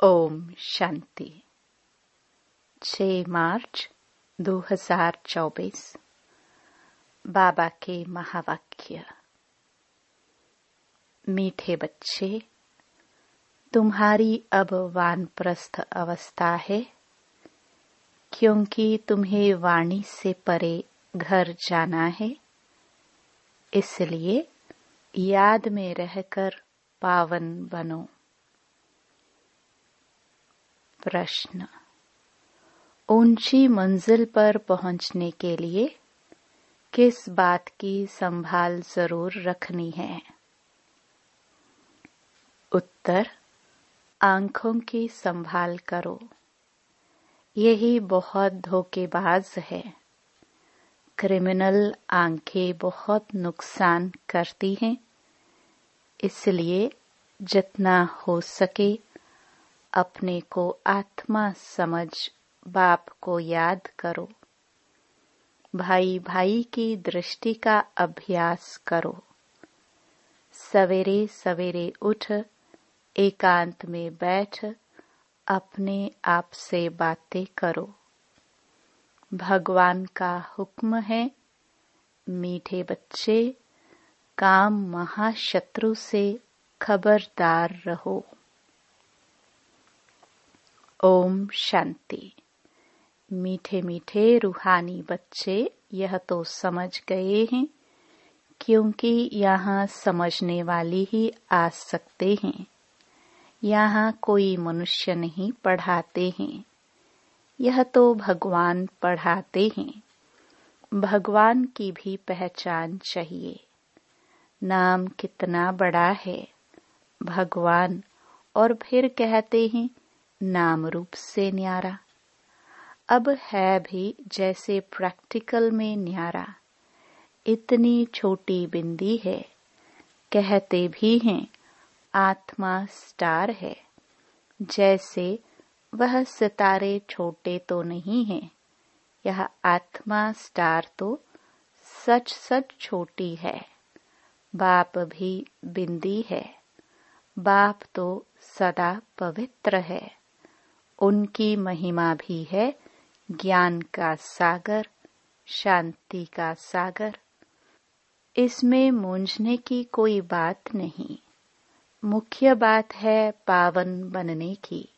ओम शांति। 6 मार्च 2024 बाबा के महावाक्य। मीठे बच्चे, तुम्हारी अब वानप्रस्थ अवस्था है, क्योंकि तुम्हें वाणी से परे घर जाना है। इसलिए याद में रहकर पावन बनो। प्रश्न: ऊंची मंजिल पर पहुंचने के लिए किस बात की संभाल जरूर रखनी है? उत्तर: आंखों की संभाल करो। यही बहुत धोखेबाज है। क्रिमिनल आंखें बहुत नुकसान करती हैं। इसलिए जितना हो सके अपने को आत्मा समझ बाप को याद करो। भाई भाई की दृष्टि का अभ्यास करो। सवेरे सवेरे उठ एकांत में बैठ अपने आप से बातें करो। भगवान का हुक्म है, मीठे बच्चे, काम महाशत्रु से खबरदार रहो। ओम शांति। मीठे मीठे रूहानी बच्चे यह तो समझ गए हैं, क्योंकि यहाँ समझने वाली ही आ सकते हैं। यहाँ कोई मनुष्य नहीं पढ़ाते हैं, यह तो भगवान पढ़ाते हैं। भगवान की भी पहचान चाहिए। नाम कितना बड़ा है, भगवान, और फिर कहते हैं नाम रूप से न्यारा। अब है भी जैसे प्रैक्टिकल में न्यारा। इतनी छोटी बिंदी है, कहते भी हैं आत्मा स्टार है। जैसे वह सितारे छोटे तो नहीं हैं, यह आत्मा स्टार तो सच सच छोटी है। बाप भी बिंदी है। बाप तो सदा पवित्र है। उनकी महिमा भी है ज्ञान का सागर, शांति का सागर। इसमें मूंझने की कोई बात नहीं। मुख्य बात है पावन बनने की।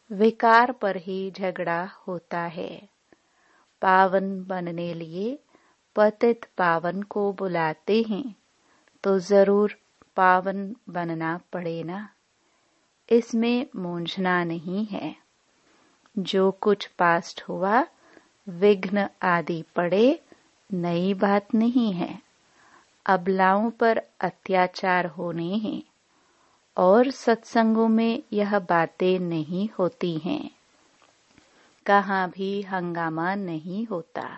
विकार पर ही झगड़ा होता है। पावन बनने लिए पतित पावन को बुलाते हैं, तो जरूर पावन बनना पड़े ना। इसमें मूंझना नहीं है। जो कुछ पास्ट हुआ, विघ्न आदि पड़े, नई बात नहीं है। अबलाओं पर अत्याचार होने हैं और सत्संगों में यह बातें नहीं होती हैं। कहाँ भी हंगामा नहीं होता।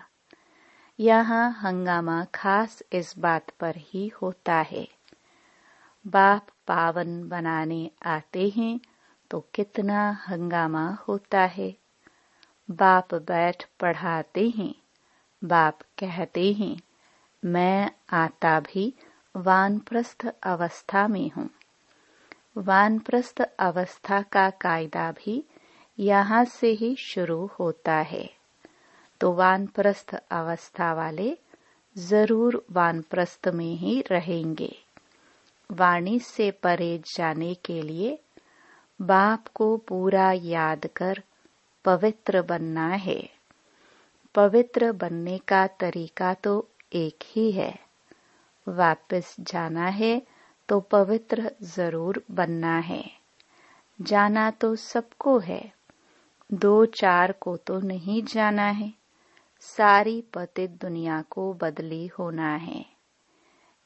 यहाँ हंगामा खास इस बात पर ही होता है। बाप पावन बनाने आते हैं तो कितना हंगामा होता है। बाप बैठ पढ़ाते हैं। बाप कहते हैं मैं आता भी वानप्रस्थ अवस्था में हूँ। वानप्रस्थ अवस्था का कायदा भी यहाँ से ही शुरू होता है। तो वानप्रस्थ अवस्था वाले जरूर वानप्रस्थ में ही रहेंगे। वाणी से परे जाने के लिए बाप को पूरा याद कर पवित्र बनना है। पवित्र बनने का तरीका तो एक ही है। वापस जाना है तो पवित्र जरूर बनना है। जाना तो सबको है, 2-4 को तो नहीं जाना है। सारी पतित दुनिया को बदली होना है।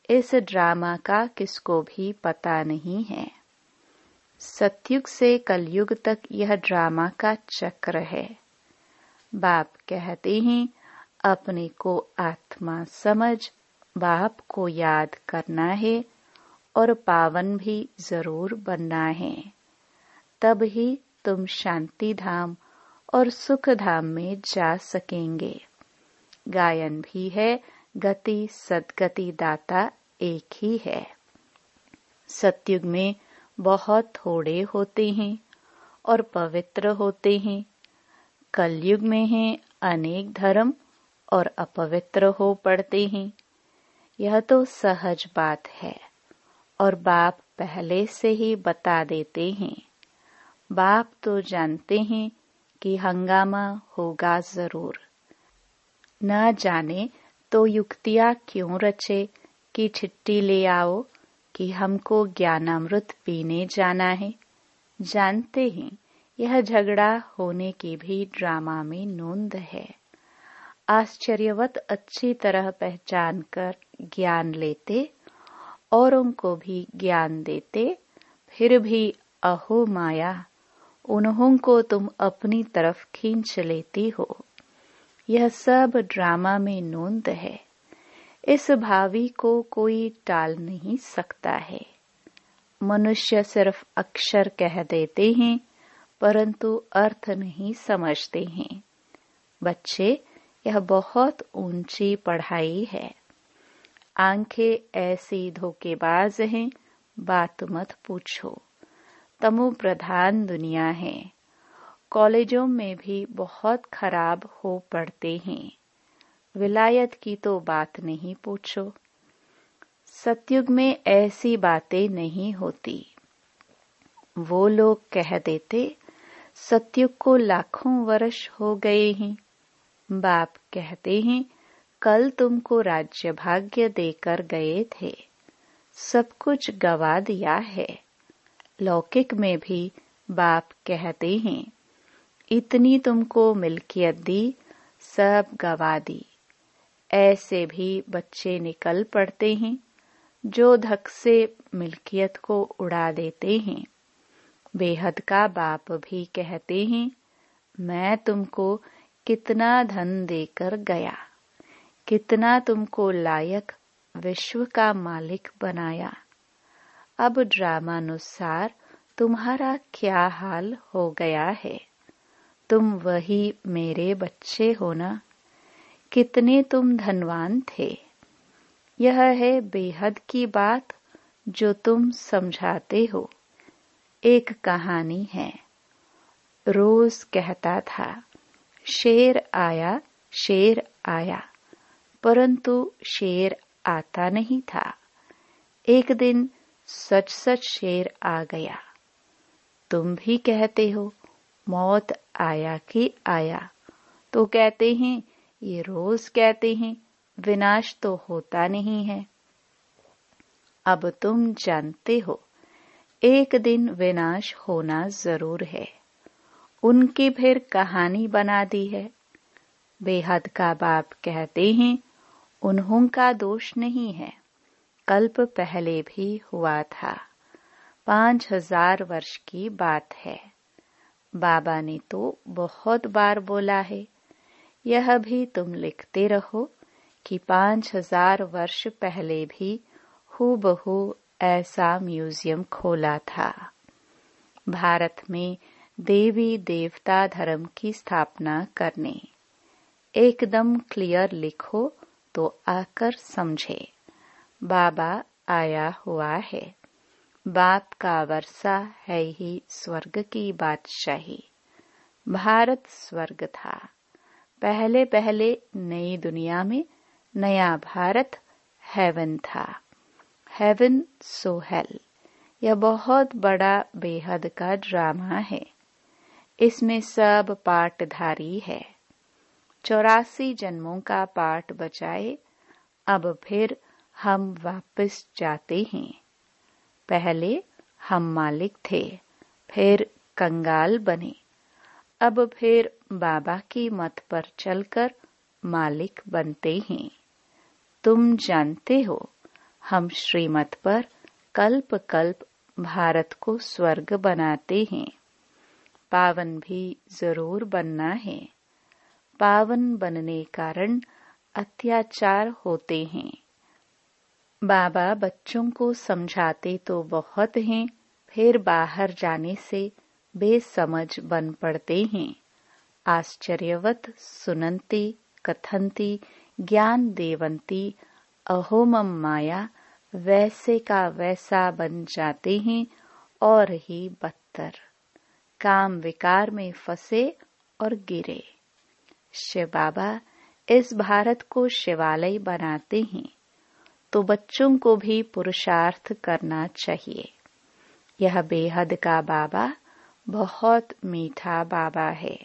इस ड्रामा का किसको भी पता नहीं है। सतयुग से कलयुग तक यह ड्रामा का चक्र है। बाप कहते हैं अपने को आत्मा समझ बाप को याद करना है और पावन भी जरूर बनना है। तब ही तुम शांति धाम और सुख धाम में जा सकेंगे। गायन भी है, गति सद्गति दाता एक ही है। सतयुग में बहुत थोड़े होते हैं और पवित्र होते हैं। कलयुग में हैं अनेक धर्म और अपवित्र हो पड़ते हैं। यह तो सहज बात है और बाप पहले से ही बता देते हैं। बाप तो जानते हैं कि हंगामा होगा जरूर। न जाने तो युक्तियां क्यों रचे कि चिट्ठी ले आओ कि हमको ज्ञानामृत पीने जाना है। जानते हैं यह झगड़ा होने की भी ड्रामा में नोंद है। आश्चर्यवत अच्छी तरह पहचान कर ज्ञान लेते और उनको भी ज्ञान देते, फिर भी अहो माया, उन्हों को तुम अपनी तरफ खींच लेती हो। यह सब ड्रामा में नोंद है। इस भावी को कोई टाल नहीं सकता है। मनुष्य सिर्फ अक्षर कह देते हैं परंतु अर्थ नहीं समझते हैं। बच्चे, यह बहुत ऊंची पढ़ाई है। आंखें ऐसी धोखेबाज हैं, बात मत पूछो। तमो प्रधान दुनिया है। कॉलेजों में भी बहुत खराब हो पड़ते हैं। विलायत की तो बात नहीं पूछो। सतयुग में ऐसी बातें नहीं होती। वो लोग कह देते सतयुग को लाखों वर्ष हो गए हैं। बाप कहते हैं कल तुमको राज्य भाग्य देकर गए थे, सब कुछ गवा दिया है। लौकिक में भी बाप कहते हैं इतनी तुमको मिल्कियत दी, सब गवा दी। ऐसे भी बच्चे निकल पड़ते हैं जो धक से मिल्कियत को उड़ा देते हैं। बेहद का बाप भी कहते हैं मैं तुमको कितना धन देकर गया, कितना तुमको लायक विश्व का मालिक बनाया। अब ड्रामानुसार तुम्हारा क्या हाल हो गया है। तुम वही मेरे बच्चे हो ना। कितने तुम धनवान थे। यह है बेहद की बात जो तुम समझाते हो। एक कहानी है। रोज कहता था शेर आया, शेर आया, परंतु शेर आता नहीं था। एक दिन सच सच शेर आ गया। तुम भी कहते हो मौत आया कि आया, तो कहते हैं ये रोज कहते हैं, विनाश तो होता नहीं है। अब तुम जानते हो एक दिन विनाश होना जरूर है। उनकी फिर कहानी बना दी है। बेहद का बाप कहते हैं उन्हों का दोष नहीं है, कल्प पहले भी हुआ था। 5000 वर्ष की बात है। बाबा ने तो बहुत बार बोला है। यह भी तुम लिखते रहो कि 5000 वर्ष पहले भी हूबहू ऐसा म्यूजियम खोला था। भारत में देवी देवता धर्म की स्थापना करने। एकदम क्लियर लिखो तो आकर समझे। बाबा आया हुआ है। बाप का वर्षा है ही स्वर्ग की बादशाही। भारत स्वर्ग था। पहले पहले नई दुनिया में नया भारत हेवन था। हेवन सो हेल। यह बहुत बड़ा बेहद का ड्रामा है। इसमें सब पाठधारी है। 84 जन्मों का पाठ बचाए। अब फिर हम वापस जाते हैं। पहले हम मालिक थे, फिर कंगाल बने, अब फिर बाबा की मत पर चलकर मालिक बनते हैं। तुम जानते हो हम श्रीमत पर कल्प कल्प भारत को स्वर्ग बनाते हैं। पावन भी जरूर बनना है। पावन बनने कारण अत्याचार होते हैं। बाबा बच्चों को समझाते तो बहुत हैं, फिर बाहर जाने से बेसमझ बन पड़ते हैं। आश्चर्यवत सुनंती कथंती ज्ञान देवंती अहोमम माया वैसे का वैसा बन जाते हैं और ही बदतर। काम विकार में फंसे और गिरे। शिव बाबा इस भारत को शिवालय बनाते हैं, तो बच्चों को भी पुरुषार्थ करना चाहिए। यह बेहद का बाबा बहुत मीठा बाबा है।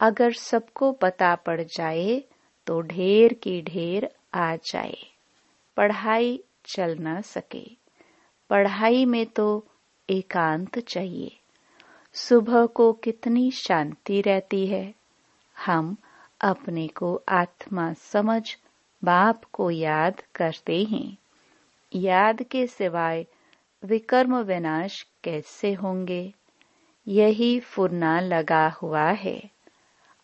अगर सबको पता पड़ जाए तो ढेर की ढेर आ जाए, पढ़ाई चल न सके। पढ़ाई में तो एकांत चाहिए। सुबह को कितनी शांति रहती है। हम अपने को आत्मा समझ बाप को याद करते हैं। याद के सिवाय विकर्म विनाश कैसे होंगे? यही फुरना लगा हुआ है।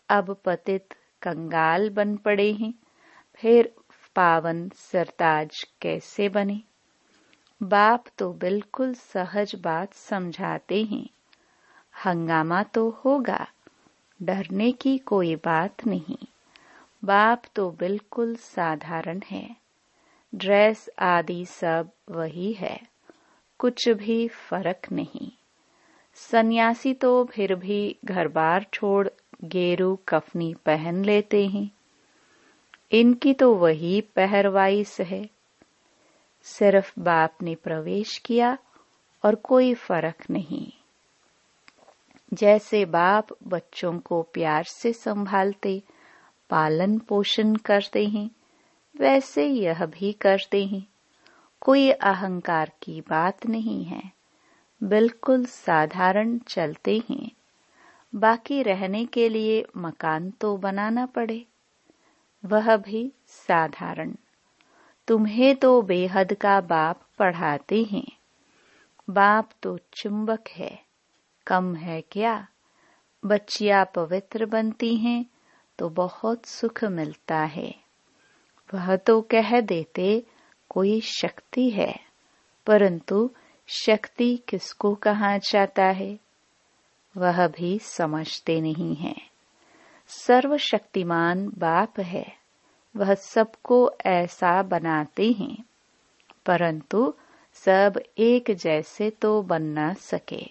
अब पतित कंगाल बन पड़े हैं, फिर पावन सरताज कैसे बने? बाप तो बिल्कुल सहज बात समझाते हैं। हंगामा तो होगा, डरने की कोई बात नहीं। बाप तो बिल्कुल साधारण है। ड्रेस आदि सब वही है, कुछ भी फर्क नहीं। सन्यासी तो फिर भी घर बार छोड़ गेरू कफनी पहन लेते हैं। इनकी तो वही पहरवाइश है। सिर्फ बाप ने प्रवेश किया और कोई फर्क नहीं। जैसे बाप बच्चों को प्यार से संभालते, पालन पोषण करते हैं, वैसे यह भी करते हैं। कोई अहंकार की बात नहीं है, बिल्कुल साधारण चलते हैं। बाकी रहने के लिए मकान तो बनाना पड़े, वह भी साधारण। तुम्हें तो बेहद का बाप पढ़ाते हैं। बाप तो चुंबक है, कम है क्या? बच्चियां पवित्र बनती हैं तो बहुत सुख मिलता है। वह तो कह देते कोई शक्ति है, परंतु शक्ति किसको कहा जाता है, वह भी समझते नहीं है। सर्वशक्तिमान बाप है, वह सबको ऐसा बनाते हैं, परंतु सब एक जैसे तो बन न सके।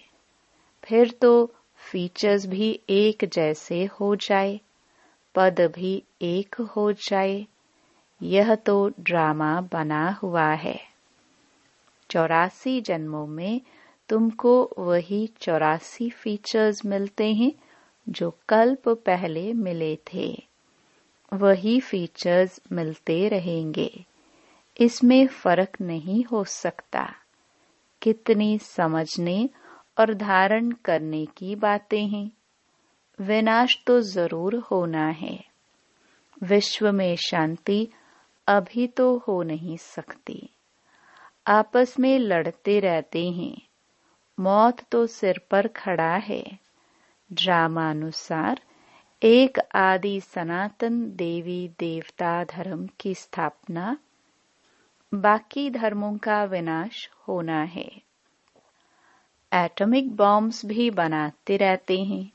फिर तो फीचर्स भी एक जैसे हो जाए, पद भी एक हो जाए। यह तो ड्रामा बना हुआ है। 84 जन्मों में तुमको वही 84 फीचर्स मिलते हैं जो कल्प पहले मिले थे। वही फीचर्स मिलते रहेंगे, इसमें फर्क नहीं हो सकता। कितनी समझने और धारण करने की बातें हैं। विनाश तो जरूर होना है। विश्व में शांति अभी तो हो नहीं सकती। आपस में लड़ते रहते हैं। मौत तो सिर पर खड़ा है। ड्रामानुसार एक आदि सनातन देवी देवता धर्म की स्थापना, बाकी धर्मों का विनाश होना है। एटॉमिक बॉम्ब्स भी बनाते रहते हैं।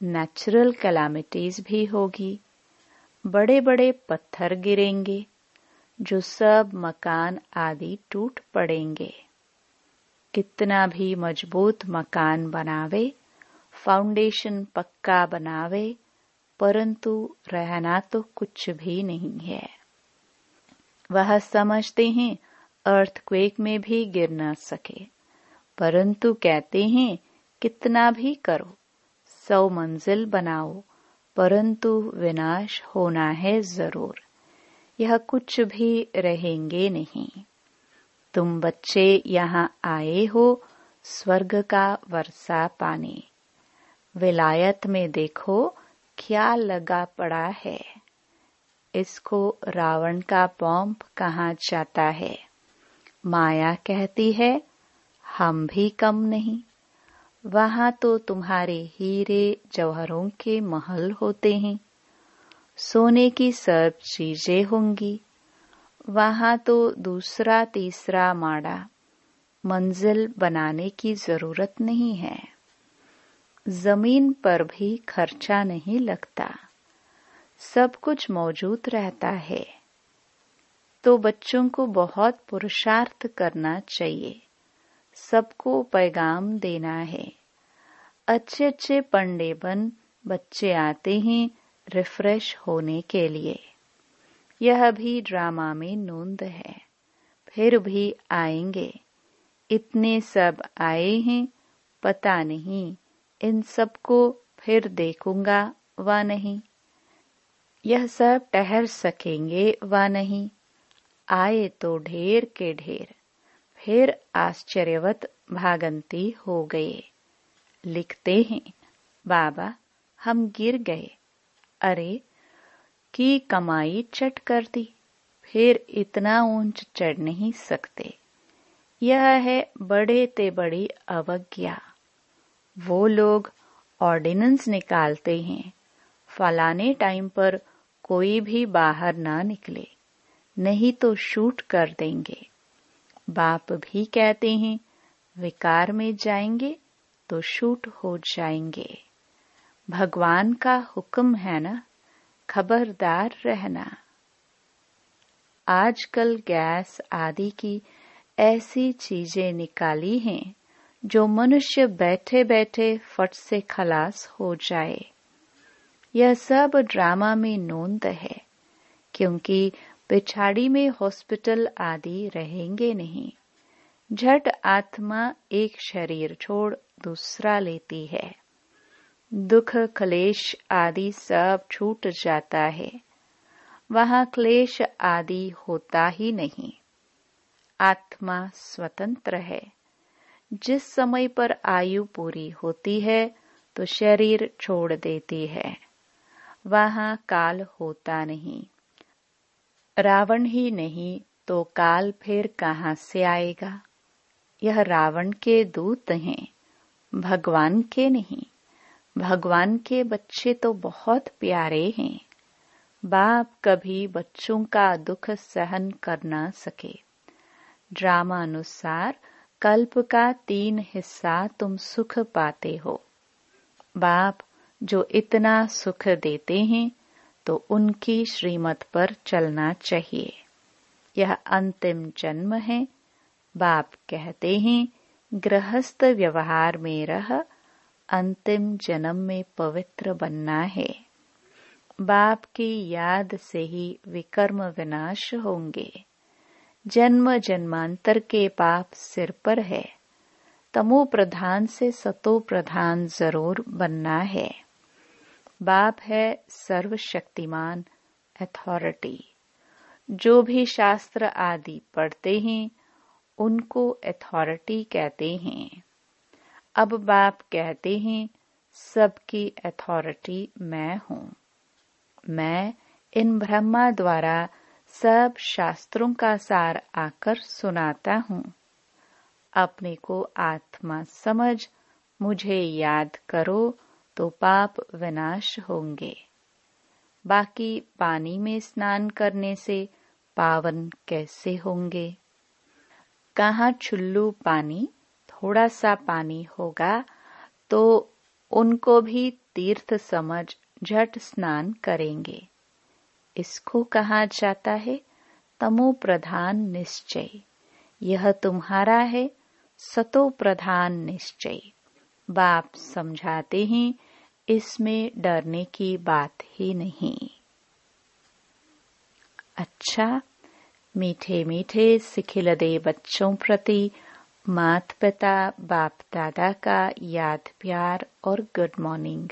नेचुरल कैलामिटीज भी होगी। बड़े बड़े पत्थर गिरेंगे, जो सब मकान आदि टूट पड़ेंगे। कितना भी मजबूत मकान बनावे, फाउंडेशन पक्का बनावे, परंतु रहना तो कुछ भी नहीं है। वह समझते हैं अर्थक्वेक में भी गिर न सके, परंतु कहते हैं कितना भी करो, 100 मंजिल बनाओ, परंतु विनाश होना है जरूर। यह कुछ भी रहेंगे नहीं। तुम बच्चे यहाँ आए हो स्वर्ग का वर्षा पाने। विलायत में देखो क्या लगा पड़ा है। इसको रावण का बॉम्ब कहा जाता है। माया कहती है हम भी कम नहीं। वहां तो तुम्हारे हीरे जवाहरों के महल होते हैं, सोने की सब चीजें होंगी। वहां तो दूसरा तीसरा माड़ा मंजिल बनाने की जरूरत नहीं है। जमीन पर भी खर्चा नहीं लगता, सब कुछ मौजूद रहता है। तो बच्चों को बहुत पुरुषार्थ करना चाहिए, सबको पैगाम देना है। अच्छे अच्छे पंडे बन बच्चे आते हैं रिफ्रेश होने के लिए। यह भी ड्रामा में नोंद है। फिर भी आएंगे। इतने सब आए हैं, पता नहीं इन सबको फिर देखूंगा व नहीं। यह सब ठहर सकेंगे व नहीं। आए तो ढेर के ढेर। फिर आश्चर्यवत भागंती हो गए। लिखते हैं, बाबा हम गिर गए। अरे की कमाई चट कर दी। फिर इतना ऊंच चढ़ नहीं सकते। यह है बड़े ते बड़ी अवज्ञा। वो लोग ऑर्डिनेंस निकालते हैं, फलाने टाइम पर कोई भी बाहर ना निकले, नहीं तो शूट कर देंगे। बाप भी कहते हैं विकार में जाएंगे तो शूट हो जाएंगे। भगवान का हुक्म है ना, खबरदार रहना। आजकल गैस आदि की ऐसी चीजें निकाली हैं जो मनुष्य बैठे बैठे फट से खलास हो जाए। यह सब ड्रामा में नोंद है, क्योंकि पिछाड़ी में हॉस्पिटल आदि रहेंगे नहीं। झट आत्मा एक शरीर छोड़ दूसरा लेती है। दुख क्लेश आदि सब छूट जाता है। वहां क्लेश आदि होता ही नहीं। आत्मा स्वतंत्र है। जिस समय पर आयु पूरी होती है तो शरीर छोड़ देती है। वहां काल होता नहीं। रावण ही नहीं तो काल फिर कहां से आएगा। यह रावण के दूत हैं, भगवान के नहीं। भगवान के बच्चे तो बहुत प्यारे हैं। बाप कभी बच्चों का दुख सहन कर ना सके। ड्रामानुसार कल्प का 3 हिस्सा तुम सुख पाते हो। बाप जो इतना सुख देते हैं तो उनकी श्रीमत पर चलना चाहिए। यह अंतिम जन्म है। बाप कहते हैं गृहस्थ व्यवहार में रह अंतिम जन्म में पवित्र बनना है। बाप की याद से ही विकर्म विनाश होंगे। जन्म जन्मांतर के पाप सिर पर है। तमो प्रधान से सतो प्रधान जरूर बनना है। बाप है सर्वशक्तिमान अथॉरिटी। जो भी शास्त्र आदि पढ़ते हैं उनको अथॉरिटी कहते हैं। अब बाप कहते हैं सबकी अथॉरिटी मैं हूँ। मैं इन ब्रह्मा द्वारा सब शास्त्रों का सार आकर सुनाता हूँ। अपने को आत्मा समझ मुझे याद करो तो पाप विनाश होंगे। बाकी पानी में स्नान करने से पावन कैसे होंगे। कहाँ छुल्लू पानी, थोड़ा सा पानी होगा तो उनको भी तीर्थ समझ झट स्नान करेंगे। इसको कहा जाता है तमो प्रधान निश्चय। यह तुम्हारा है सतो प्रधान निश्चय। बाप समझाते हैं इसमें डरने की बात ही नहीं। अच्छा, मीठे मीठे सिखिलदे बच्चों प्रति माता पिता बाप दादा का याद प्यार और गुड मॉर्निंग।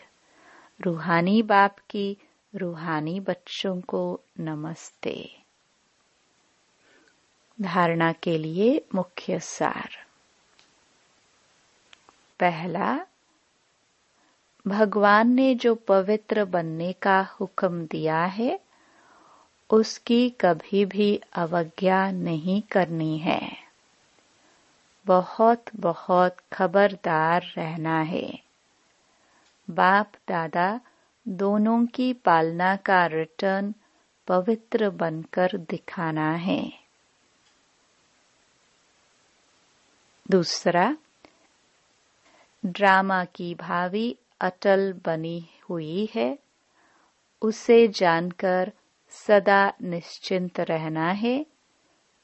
रूहानी बाप की रूहानी बच्चों को नमस्ते। धारणा के लिए मुख्य सार। पहला, भगवान ने जो पवित्र बनने का हुक्म दिया है उसकी कभी भी अवज्ञा नहीं करनी है। बहुत बहुत खबरदार रहना है। बाप दादा दोनों की पालना का रिटर्न पवित्र बनकर दिखाना है। दूसरा, ड्रामा की भावी अटल बनी हुई है। उसे जानकर सदा निश्चिंत रहना है।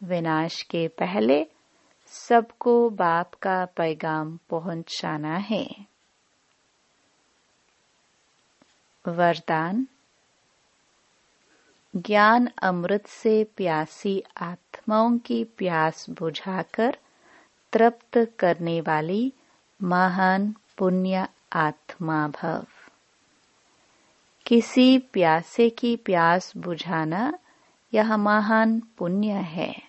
विनाश के पहले सबको बाप का पैगाम पहुंचाना है। वरदान। ज्ञान अमृत से प्यासी आत्माओं की प्यास बुझाकर तृप्त करने वाली महान पुण्य आत्मा भव। किसी प्यासे की प्यास बुझाना यह महान पुण्य है।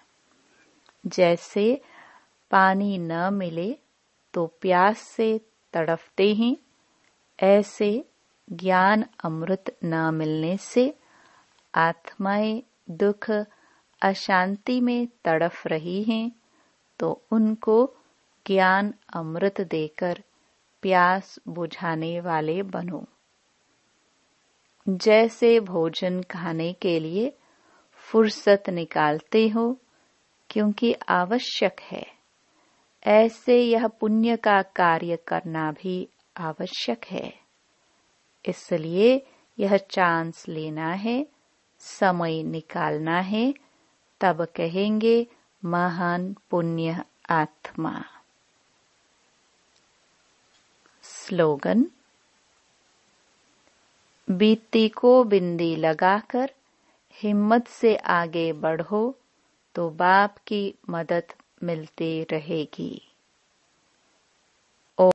जैसे पानी न मिले तो प्यास से तड़पते हैं, ऐसे ज्ञान अमृत न मिलने से आत्माएं दुख अशांति में तड़प रही हैं, तो उनको ज्ञान अमृत देकर प्यास बुझाने वाले बनो। जैसे भोजन खाने के लिए फुर्सत निकालते हो क्योंकि आवश्यक है, ऐसे यह पुण्य का कार्य करना भी आवश्यक है। इसलिए यह चांस लेना है, समय निकालना है, तब कहेंगे महान पुण्य आत्मा। स्लोगन। बीती को बिंदी लगाकर हिम्मत से आगे बढ़ो तो बाप की मदद मिलती रहेगी।